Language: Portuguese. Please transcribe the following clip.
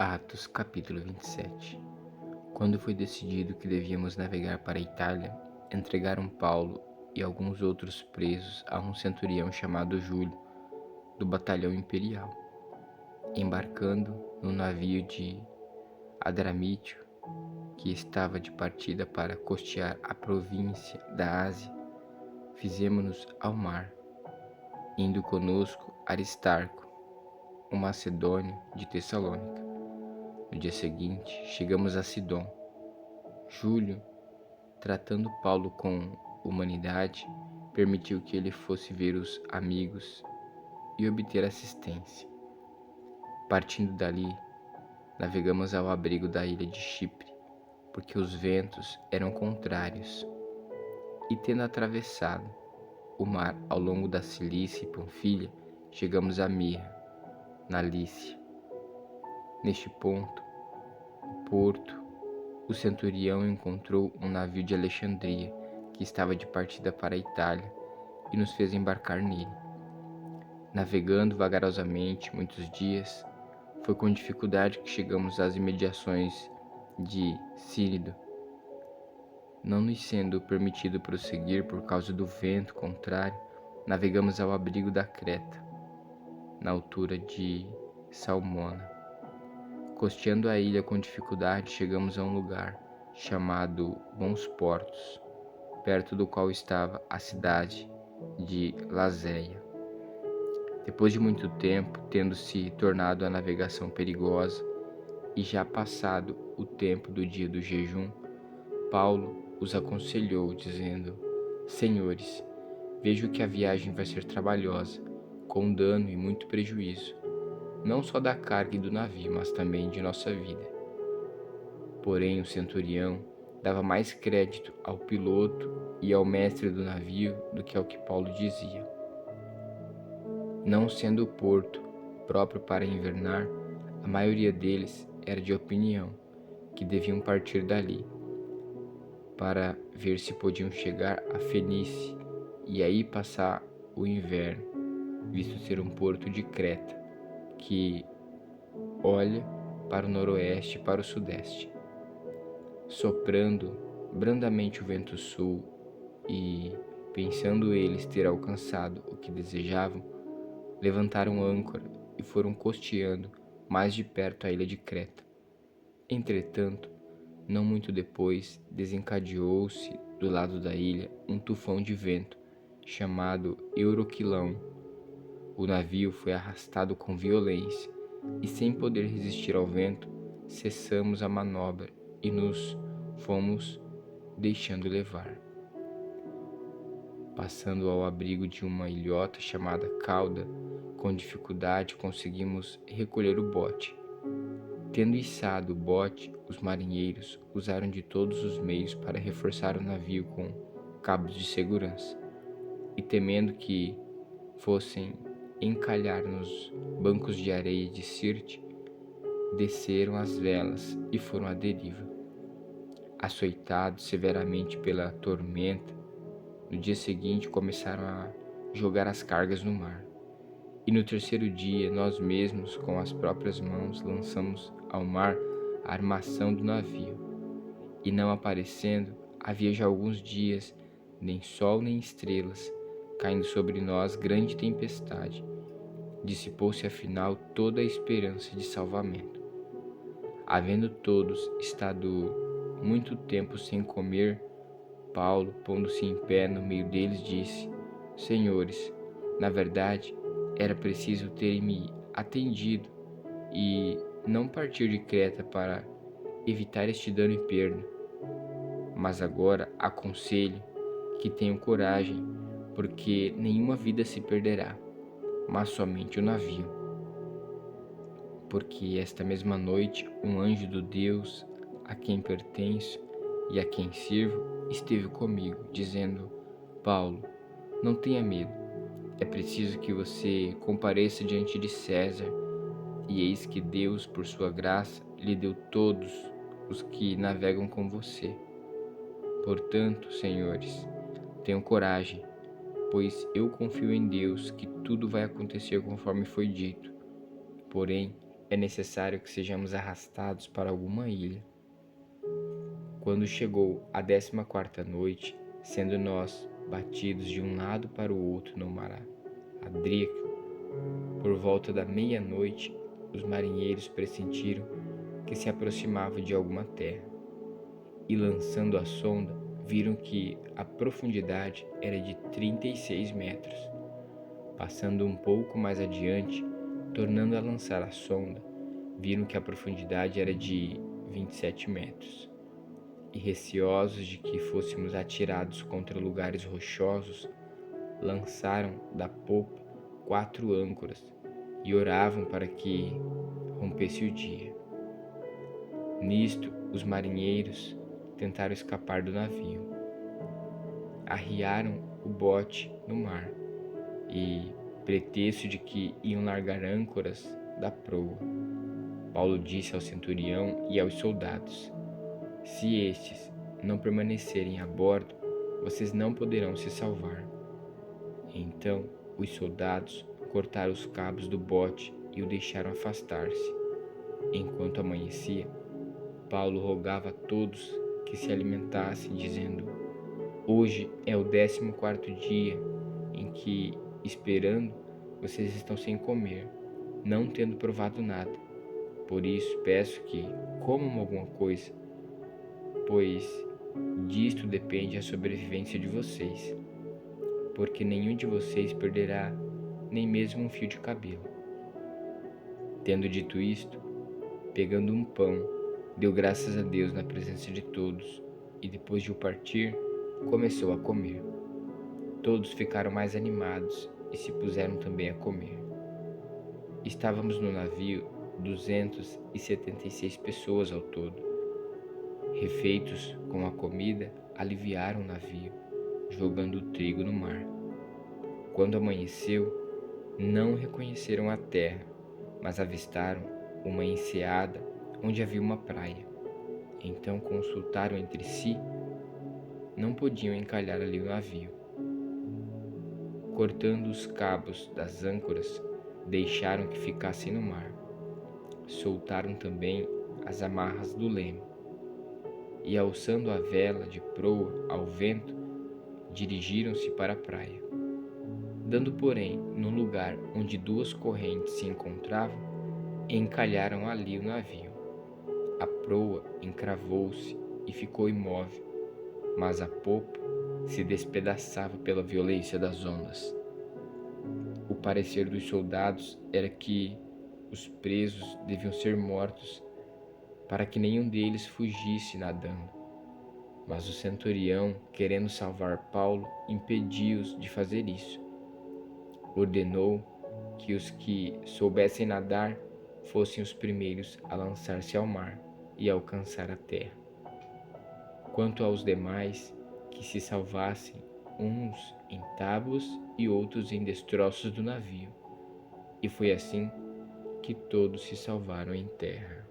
Atos capítulo 27. Quando foi decidido que devíamos navegar para a Itália, entregaram Paulo e alguns outros presos a um centurião chamado Júlio, do batalhão imperial. Embarcando no navio de Adramítio, que estava de partida para costear a província da Ásia, fizemo-nos ao mar, indo conosco Aristarco, um macedônio de Tessalônica. No dia seguinte, chegamos a Sidom. Júlio, tratando Paulo com humanidade, permitiu que ele fosse ver os amigos e obter assistência. Partindo dali, navegamos ao abrigo da ilha de Chipre, porque os ventos eram contrários. E tendo atravessado o mar ao longo da Cilícia e Panfilha, chegamos a Mirra, na Lícia. Neste ponto, o porto, o centurião encontrou um navio de Alexandria que estava de partida para a Itália e nos fez embarcar nele. Navegando vagarosamente muitos dias, foi com dificuldade que chegamos às imediações de Círido. Não nos sendo permitido prosseguir por causa do vento contrário, navegamos ao abrigo da Creta, na altura de Salmona. Costeando a ilha com dificuldade, chegamos a um lugar chamado Bons Portos, perto do qual estava a cidade de Lazéia. Depois de muito tempo, tendo se tornado a navegação perigosa e já passado o tempo do dia do jejum, Paulo os aconselhou, dizendo: Senhores, vejo que a viagem vai ser trabalhosa, com dano e muito prejuízo, não só da carga e do navio, mas também de nossa vida. Porém, o centurião dava mais crédito ao piloto e ao mestre do navio do que ao que Paulo dizia. Não sendo o porto próprio para invernar, a maioria deles era de opinião que deviam partir dali, para ver se podiam chegar a Fenícia e aí passar o inverno, visto ser um porto de Creta, que olha para o noroeste e para o sudeste. Soprando brandamente o vento sul e, pensando eles ter alcançado o que desejavam, levantaram âncora e foram costeando mais de perto a ilha de Creta. Entretanto, não muito depois, desencadeou-se do lado da ilha um tufão de vento, chamado Euroquilão. O navio foi arrastado com violência, e sem poder resistir ao vento, cessamos a manobra e nos fomos deixando levar. Passando ao abrigo de uma ilhota chamada Cauda, com dificuldade conseguimos recolher o bote. Tendo içado o bote, os marinheiros usaram de todos os meios para reforçar o navio com cabos de segurança, e temendo que fossem encalhar nos bancos de areia de Sirte, desceram as velas e foram à deriva. Açoitados severamente pela tormenta, no dia seguinte começaram a jogar as cargas no mar. E no terceiro dia, nós mesmos, com as próprias mãos, lançamos ao mar a armação do navio. E não aparecendo, havia já alguns dias, nem sol nem estrelas, caindo sobre nós grande tempestade. Dissipou-se afinal toda a esperança de salvamento. Havendo todos estado muito tempo sem comer, Paulo, pondo-se em pé no meio deles, disse: Senhores, na verdade, era preciso terem-me atendido e não partir de Creta para evitar este dano e perda. Mas agora aconselho que tenham coragem, porque nenhuma vida se perderá, mas somente o navio. Porque esta mesma noite um anjo do Deus a quem pertenço e a quem sirvo esteve comigo, dizendo: Paulo, não tenha medo. É preciso que você compareça diante de César, e eis que Deus, por sua graça, lhe deu todos os que navegam com você. Portanto, senhores, tenham coragem, pois eu confio em Deus que tudo vai acontecer conforme foi dito. Porém, é necessário que sejamos arrastados para alguma ilha. Quando chegou a 14ª noite, sendo nós batidos de um lado para o outro no mar Adríaco, por volta da meia-noite, os marinheiros pressentiram que se aproximava de alguma terra, e lançando a sonda, viram que a profundidade era de 36 metros. Passando um pouco mais adiante, tornando a lançar a sonda, viram que a profundidade era de 27 metros. E receosos de que fôssemos atirados contra lugares rochosos, lançaram da popa 4 âncoras e oravam para que rompesse o dia. Nisto, os marinheiros tentaram escapar do navio. Arriaram o bote no mar e, pretexto de que iam largar âncoras da proa, Paulo disse ao centurião e aos soldados: se estes não permanecerem a bordo, vocês não poderão se salvar. Então os soldados cortaram os cabos do bote e o deixaram afastar-se. Enquanto amanhecia, Paulo rogava a todos que se alimentassem, dizendo: hoje é o 14º dia em que, esperando, vocês estão sem comer, não tendo provado nada. Por isso peço que comam alguma coisa, pois disto depende a sobrevivência de vocês, porque nenhum de vocês perderá nem mesmo um fio de cabelo. Tendo dito isto, pegando um pão, deu graças a Deus na presença de todos, e depois de o partir, começou a comer. Todos ficaram mais animados e se puseram também a comer. Estávamos no navio 276 pessoas ao todo. Refeitos com a comida, aliviaram o navio, jogando o trigo no mar. Quando amanheceu, não reconheceram a terra, mas avistaram uma enseada onde havia uma praia. Então consultaram entre si, não podiam encalhar ali o navio. Cortando os cabos das âncoras, deixaram que ficassem no mar. Soltaram também as amarras do leme, e alçando a vela de proa ao vento, dirigiram-se para a praia. Dando, porém, no lugar onde 2 correntes se encontravam, encalharam ali o navio. A proa encravou-se e ficou imóvel, mas a popa se despedaçava pela violência das ondas. O parecer dos soldados era que os presos deviam ser mortos para que nenhum deles fugisse nadando. Mas o centurião, querendo salvar Paulo, impediu-os de fazer isso. Ordenou que os que soubessem nadar fossem os primeiros a lançar-se ao mar e alcançar a terra. Quanto aos demais, que se salvassem, uns em tábuas e outros em destroços do navio. E foi assim que todos se salvaram em terra.